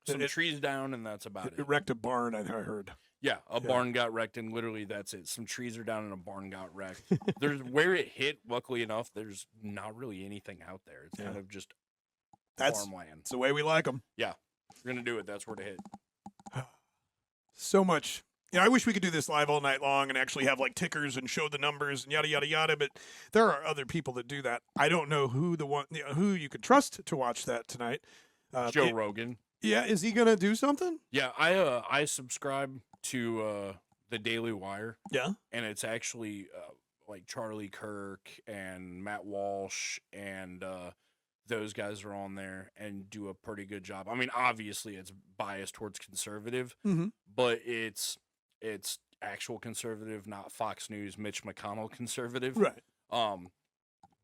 Some trees down, and that's about it. It wrecked a barn, I heard. Yeah, a barn got wrecked, and literally that's it. Some trees are down, and a barn got wrecked. There's where it hit. Luckily enough, there's not really anything out there. It's kind of just farmland. That's the way we like them. Yeah, we're gonna do it. That's where to hit. So much. I wish we could do this live all night long and actually have like tickers and show the numbers and yada yada yada. But there are other people that do that. I don't know who who you could trust to watch that tonight. Joe Rogan. Yeah, is he gonna do something? Yeah, I subscribe to the Daily Wire. Yeah, and it's actually like Charlie Kirk and Matt Walsh and those guys are on there and do a pretty good job. I mean, obviously it's biased towards conservative, but it's actual conservative, not Fox News, Mitch McConnell conservative. Right.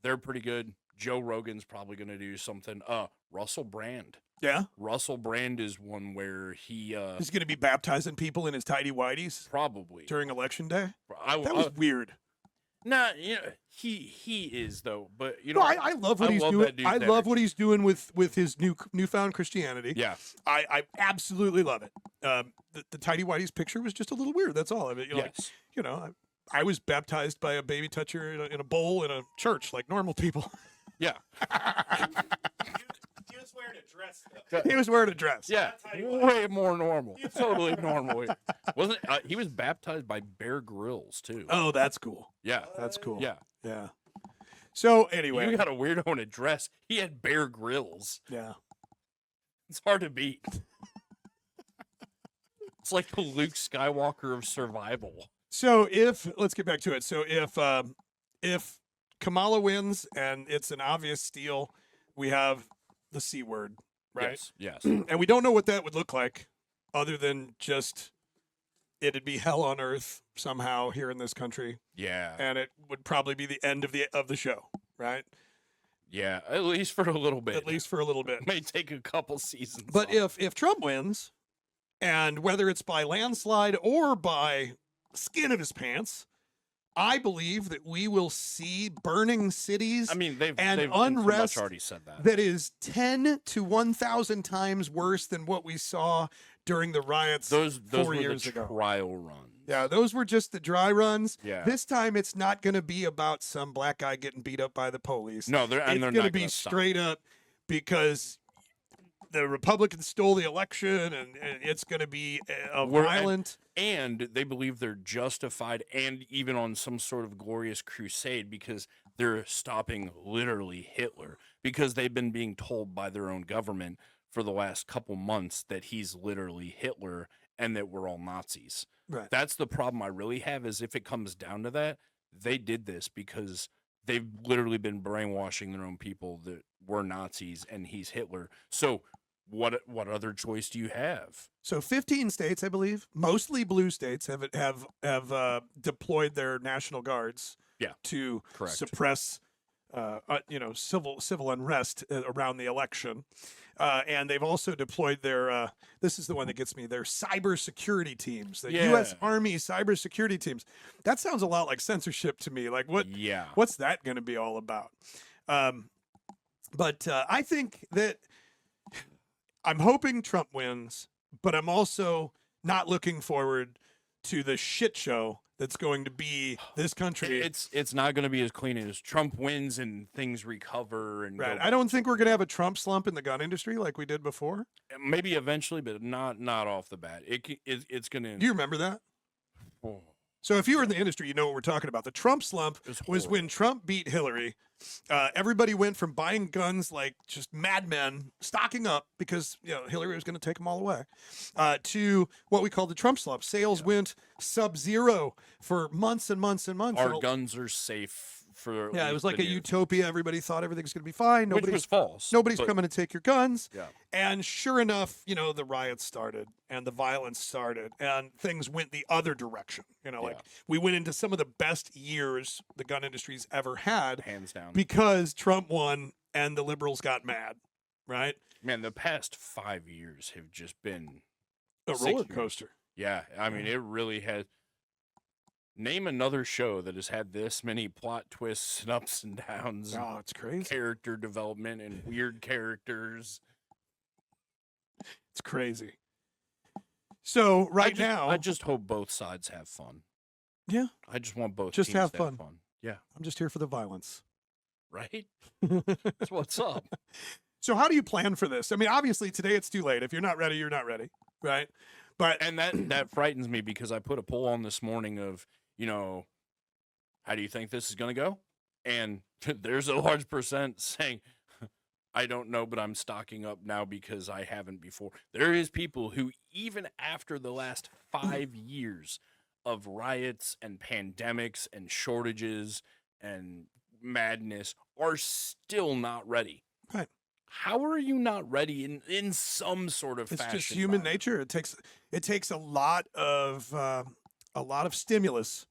They're pretty good. Joe Rogan's probably going to do something. Russell Brand. Yeah. Russell Brand is one where he's going to be baptizing people in his tidy whities probably during election day. That was weird. Nah, he is though, but I love what he's doing. I love what he's doing with his newfound Christianity. Yeah, I absolutely love it. The tidy whities picture was just a little weird. That's all. I mean, yes. I was baptized by a baby toucher in a bowl in a church like normal people. Yeah. He was wearing a dress. He was wearing a dress. Yeah, way more normal. Totally normal. Wasn't he was baptized by Bear Grylls too? Oh, that's cool. Yeah, that's cool. Yeah. So anyway, you got a weirdo in a dress. He had Bear Grylls. Yeah, it's hard to beat. It's like the Luke Skywalker of survival. So let's get back to it. So if Kamala wins and it's an obvious steal, we have the C word, right? Yes. And we don't know what that would look like other than just it'd be hell on earth somehow here in this country. Yeah. And it would probably be the end of the show, right? Yeah, at least for a little bit. At least for a little bit. May take a couple seasons. But off. if Trump wins, and whether it's by landslide or by skin of his pants, I believe that we will see burning cities. I mean, they've unrest already said that. That is 10 to 1,000 times worse than what we saw during the riots those 4 were years the ago. trial runs. Yeah, those were just the dry runs. Yeah. This time it's not going to be about some black guy getting beat up by the police. No, they're going to be straight up because the Republicans stole the election, and it's going to be violent. And they believe they're justified and even on some sort of glorious crusade because they're stopping literally Hitler, because they've been being told by their own government for the last couple months that he's literally Hitler and that we're all Nazis. Right. That's the problem I really have, is if it comes down to that, they did this because they've literally been brainwashing their own people that we're Nazis and he's Hitler. So what other choice do you have? So 15 states, I believe, mostly blue states, have deployed their National Guards to suppress civil unrest around the election. And they've also deployed their, this is the one that gets me, their cybersecurity teams, the U.S. Army cybersecurity teams. That sounds a lot like censorship to me. Like what's that going to be all about? But I think that I'm hoping Trump wins, but I'm also not looking forward to the shit show that's going to be this country. It's not going to be as clean as Trump wins and things recover. And right. I don't think we're going to have a Trump slump in the gun industry like we did before. Maybe eventually, but not off the bat. It's going to. Do you remember that? Oh. So if you were in the industry, you know what we're talking about. The Trump slump was when Trump beat Hillary. Everybody went from buying guns like just madmen, stocking up because Hillary was going to take them all away, to what we call the Trump slump. Sales went sub-zero for months and months and months. Our guns are safe for. Yeah, it was like a utopia. Everybody thought everything's going to be fine. Which was false. Nobody's coming to take your guns. Yeah. And sure enough, the riots started and the violence started and things went the other direction. Like we went into some of the best years the gun industry's ever had. Hands down. Because Trump won and the liberals got mad, right? Man, the past 5 years have just been a roller coaster. Yeah, I mean, it really has. Name another show that has had this many plot twists and ups and downs. Oh, it's crazy. Character development and weird characters. It's crazy. So now, I just hope both sides have fun. Yeah. I just want both just teams have to fun. Yeah. I'm just here for the violence. Right? That's what's up. So how do you plan for this? I mean, obviously today it's too late. If you're not ready, you're not ready, right? But and that frightens me because I put a poll on this morning of, how do you think this is going to go? And there's a large percent saying, I don't know, but I'm stocking up now because I haven't before. There is people who, even after the last 5 years of riots and pandemics and shortages and madness, are still not ready. Right. How are you not ready in some sort of fashion? It's just human nature. It takes a lot of stimulus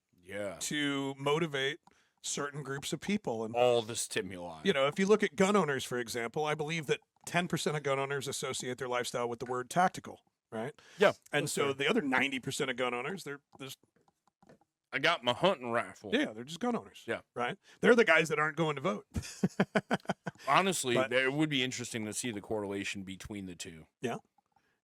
to motivate certain groups of people. And all the stimuli. If you look at gun owners, for example, I believe that 10% of gun owners associate their lifestyle with the word tactical, right? Yeah. And so the other 90% of gun owners, they're just, I got my hunting rifle. Yeah, they're just gun owners. Yeah. Right? They're the guys that aren't going to vote. Honestly, it would be interesting to see the correlation between the two. Yeah.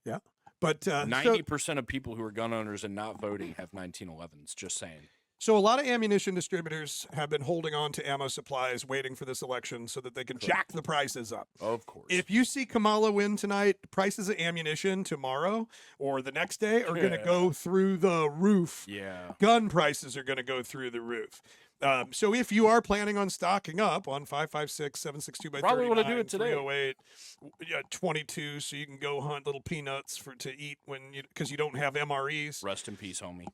Yeah. But 90% of people who are gun owners and not voting have 1911s, just saying. So a lot of ammunition distributors have been holding on to ammo supplies, waiting for this election so that they can jack the prices up. Of course. If you see Kamala win tonight, prices of ammunition tomorrow or the next day are going to go through the roof. Yeah. Gun prices are going to go through the roof. So if you are planning on stocking up on 5.56, 7.62 by 39, probably want to do it today. 308, 22, so you can go hunt little peanuts to eat because you don't have MREs. Rest in peace, homie.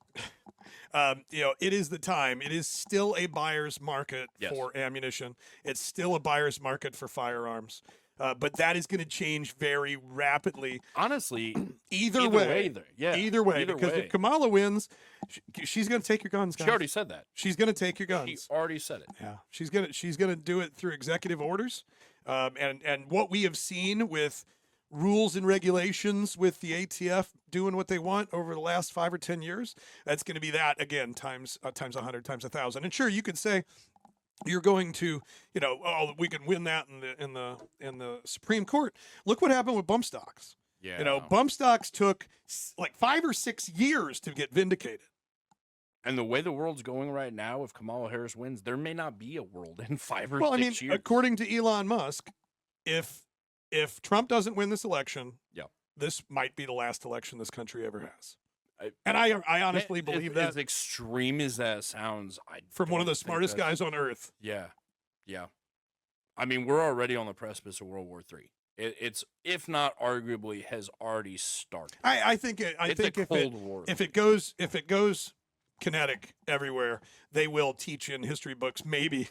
It is the time. It is still a buyer's market for ammunition. It's still a buyer's market for firearms. But that is going to change very rapidly. Honestly, Either way, either way, because if Kamala wins, she's going to take your guns, guys. She already said that. She's going to take your guns. She already said it. Yeah, she's gonna do it through executive orders, and what we have seen with rules and regulations with the ATF doing what they want over the last 5 or 10 years, that's going to be that again times 100 times 1,000. And sure, you could say you're going to, oh, we can win that in the Supreme Court. Look what happened with bump stocks. Yeah. Bump stocks took like 5 or 6 years to get vindicated. And the way the world's going right now, if Kamala Harris wins, there may not be a world in 5 or 6 years. According to Elon Musk, if Trump doesn't win this election, this might be the last election this country ever has. I honestly believe that. As extreme as that sounds, from one of the smartest guys on earth. Yeah. I mean, we're already on the precipice of World War III. It's, if not arguably, has already started. I think if it goes kinetic everywhere, they will teach in history books maybe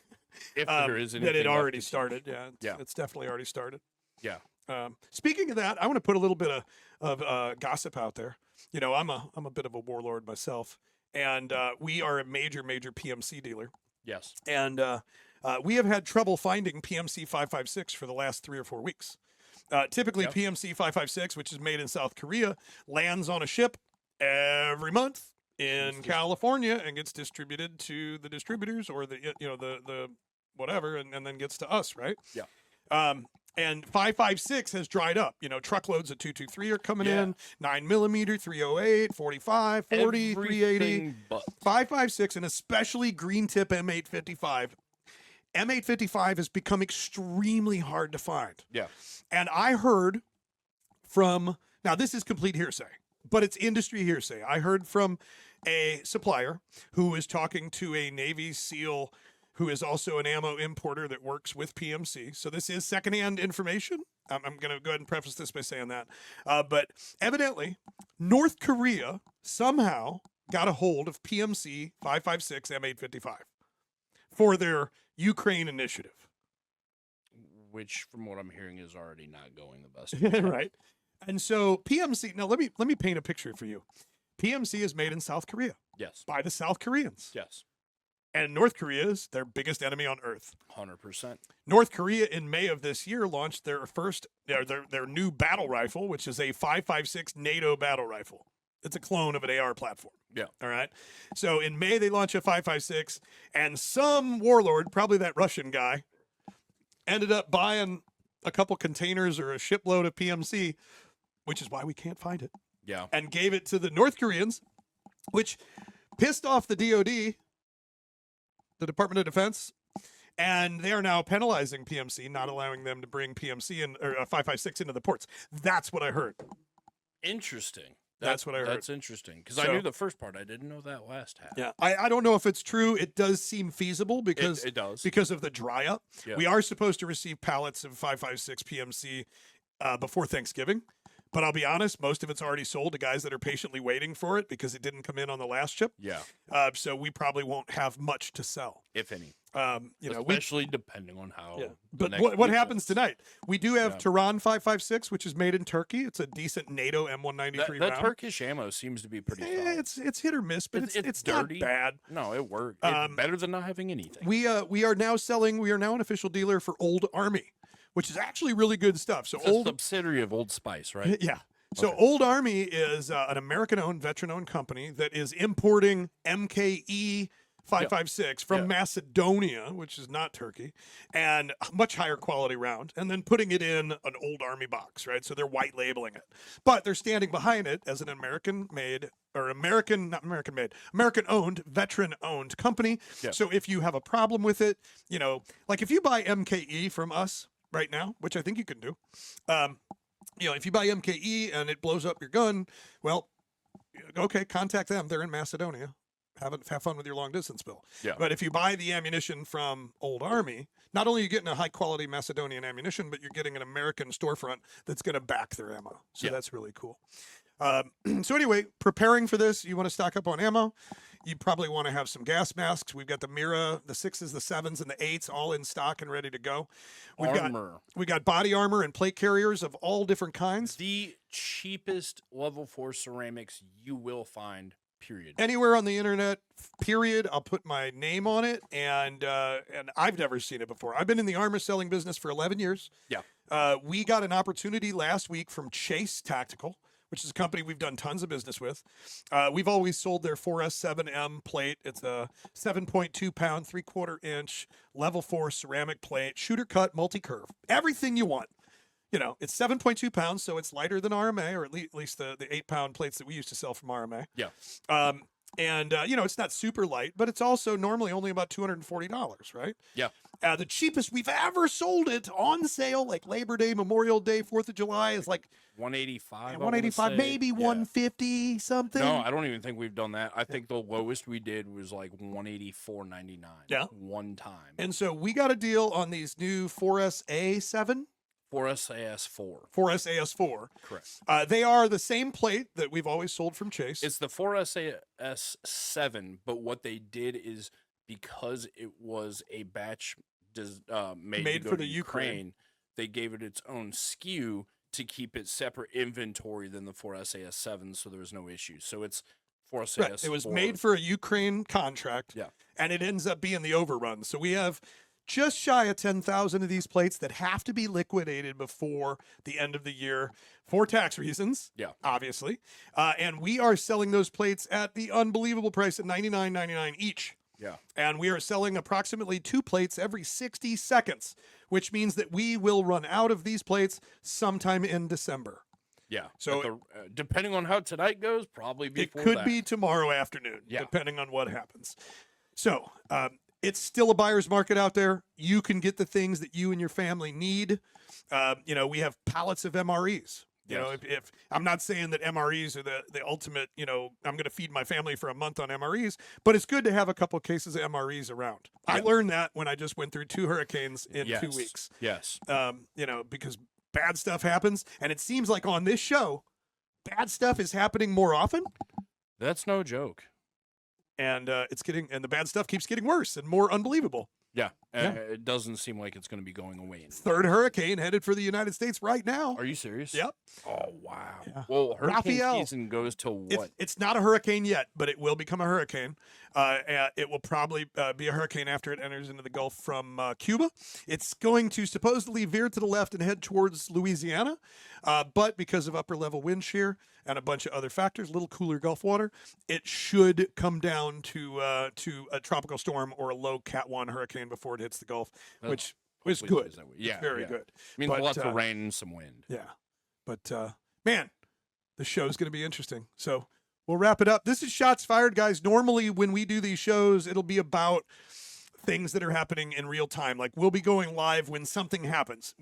if there is that it already started. It's definitely already started. Yeah. Speaking of that, I want to put a little bit of gossip out there. I'm a bit of a warlord myself, and we are a major PMC dealer. Yes. And we have had trouble finding PMC 556 for the last 3 or 4 weeks. Typically, PMC 556, which is made in South Korea, lands on a ship every month in California and gets distributed to the distributors or the whatever, and then gets to us, right? Yeah. And 556 has dried up. Truckloads of 223 are coming in, 9mm, 308, 45, 40, 380. 556, and especially green tip M855. M855 has become extremely hard to find. Yeah. And I heard from, now this is complete hearsay, but it's industry hearsay. I heard from a supplier who is talking to a Navy SEAL who is also an ammo importer that works with PMC. So this is secondhand information. I'm going to go ahead and preface this by saying that. But evidently, North Korea somehow got a hold of PMC 556 M855 for their Ukraine initiative. Which, from what I'm hearing, is already not going the best. Right. And so PMC, now let me paint a picture for you. PMC is made in South Korea. Yes. By the South Koreans. Yes. And North Korea is their biggest enemy on earth. 100%. North Korea in May of this year launched their new battle rifle, which is a 556 NATO battle rifle. It's a clone of an AR platform. Yeah. All right. So in May, they launch a 556, and some warlord, probably that Russian guy, ended up buying a couple containers or a shipload of PMC, which is why we can't find it. Yeah. And gave it to the North Koreans, which pissed off the DOD, the Department of Defense, and they are now penalizing PMC, not allowing them to bring PMC or 556 into the ports. That's what I heard. Interesting. That's what I heard. That's interesting, because I knew the first part. I didn't know that last half. Yeah, I don't know if it's true. It does seem feasible because it does, because of the dry up. Yeah. We are supposed to receive pallets of 556 PMC before Thanksgiving. But I'll be honest, most of it's already sold to guys that are patiently waiting for it because it didn't come in on the last ship. Yeah. So we probably won't have much to sell, if any. Especially depending on how. Yeah. But what happens tonight? We do have Tehran 556, which is made in Turkey. It's a decent NATO M193 that round. Turkish ammo seems to be pretty solid. It's hit or miss, but it's dirty. Not bad. No, it works. It's better than not having anything. We are now an official dealer for Old Army, which is actually really good stuff. So it's a subsidiary of Old Spice, right? Yeah. So Old Army is an American-owned, veteran-owned company that is importing MKE 556 from Macedonia, which is not Turkey, and a much higher quality round, and then putting it in an Old Army box, right? So they're white labeling it, but they're standing behind it as an American-made or American-owned, veteran-owned company. Yeah. So if you have a problem with it, like if you buy MKE from us right now, which I think you can do, if you buy MKE and it blows up your gun, well, okay, contact them. They're in Macedonia. Have fun with your long distance bill. Yeah. But if you buy the ammunition from Old Army, not only are you getting a high quality Macedonian ammunition, but you're getting an American storefront that's going to back their ammo. So that's really cool. So anyway, preparing for this, you want to stock up on ammo. You probably want to have some gas masks. We've got the Mira, the 6s, the 7s, and the 8s all in stock and ready to go. We got body armor and plate carriers of all different kinds. The cheapest level 4 ceramics you will find, period. Anywhere on the internet, period. I'll put my name on it, and I've never seen it before. I've been in the armor selling business for 11 years. Yeah. We got an opportunity last week from Chase Tactical, which is a company we've done tons of business with. We've always sold their 4S7M plate. It's a 7.2 pound, 3/4 inch level 4 ceramic plate, shooter cut, multi-curve, everything you want. You know, it's 7.2 pounds, so it's lighter than RMA, or at least the 8-pound plates that we used to sell from RMA. Yeah. You know, it's not super light, but it's also normally only about $240, right? Yeah. The cheapest we've ever sold it on sale, like Labor Day, Memorial Day, 4th of July, is like 185. 185, maybe 150 something. No, I don't even think we've done that. I think the lowest we did was like 184.99. Yeah. One time. And so we got a deal on these new 4SA7. 4SAS4. 4SAS4. Correct. They are the same plate that we've always sold from Chase. It's the 4SAS7, but what they did is because it was a batch made for the Ukraine, they gave it its own SKU to keep it separate inventory than the 4SAS7, so there was no issue. So it's 4SAS4. Right. It was made for a Ukraine contract, yeah, and it ends up being the overrun. So we have just shy of 10,000 of these plates that have to be liquidated before the end of the year for tax reasons. Yeah, obviously. And we are selling those plates at the unbelievable price of $99.99 each. Yeah. And we are selling approximately 2 plates every 60 seconds, which means that we will run out of these plates sometime in December. Yeah. So depending on how tonight goes, probably before it could be tomorrow afternoon, depending on what happens. So it's still a buyer's market out there. You can get the things that you and your family need. You know, we have pallets of MREs. You know, if I'm not saying that MREs are the ultimate, you know, I'm going to feed my family for a month on MREs, but it's good to have a couple of cases of MREs around. Yeah. I learned that when I just went through 2 hurricanes in 2 weeks. Yes. You know, because bad stuff happens, and it seems like on this show, bad stuff is happening more often. That's no joke. And the bad stuff keeps getting worse and more unbelievable. Yeah. It doesn't seem like it's going to be going away. 3rd hurricane headed for the United States right now. Are you serious? Yep. Oh, wow. Yeah. Well, hurricane season goes till what? It's not a hurricane yet, but it will become a hurricane. It will probably be a hurricane after it enters into the Gulf from Cuba. It's going to supposedly veer to the left and head towards Louisiana, but because of upper-level wind shear and a bunch of other factors, a little cooler Gulf water, it should come down to a tropical storm or a low Cat 1 hurricane before it hits the Gulf, which is good. Yeah, very good. Means lots of rain and some wind. Yeah, but man, the show's going to be interesting. So we'll wrap it up. This is Shots Fired, guys. Normally, when we do these shows, it'll be about things that are happening in real time. Like we'll be going live when something happens.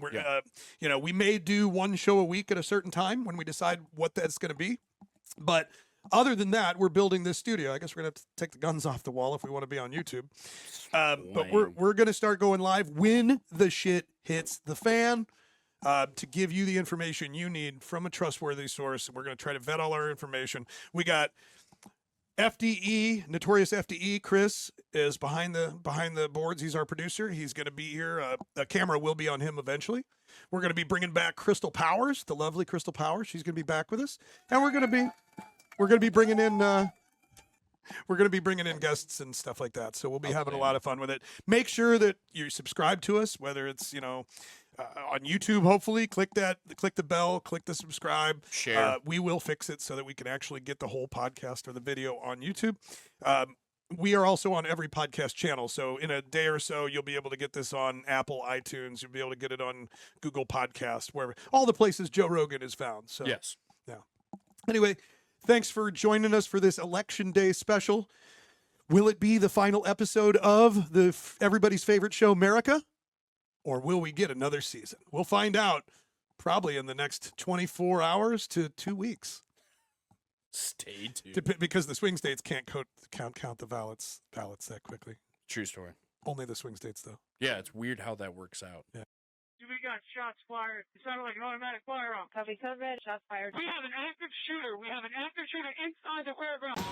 You know, we may do 1 show a week at a certain time when we decide what that's going to be. But other than that, we're building this studio. I guess we're going to have to take the guns off the wall if we want to be on YouTube. But we're going to start going live when the shit hits the fan. To give you the information you need from a trustworthy source. We're going to try to vet all our information. We got FDE, Notorious FDE. Chris is behind the boards. He's our producer. He's going to be here. A camera will be on him eventually. We're going to be bringing back Crystal Powers, the lovely Crystal Powers. She's going to be back with us, and we're going to be bringing in guests and stuff like that. So we'll be having a lot of fun with it. Make sure that you subscribe to us, whether it's, you know, on YouTube, hopefully click the bell, click the subscribe, share. We will fix it so that we can actually get the whole podcast or the video on YouTube. We are also on every podcast channel. So in a day or so, you'll be able to get this on Apple, iTunes. You'll be able to get it on Google Podcast, wherever, all the places Joe Rogan is found. So yes. Yeah. Anyway, thanks for joining us for this Election Day special. Will it be the final episode of everybody's favorite show, America? Or will we get another season? We'll find out probably in the next 24 hours to 2 weeks. Stay tuned. Because the swing states can't count the ballots that quickly. True story. Only the swing states, though. Yeah, it's weird how that works out. Yeah. We got shots fired. It sounded like an automatic firearm. Copy, code red. Shots fired. We have an active shooter. We have an active shooter inside the warehouse.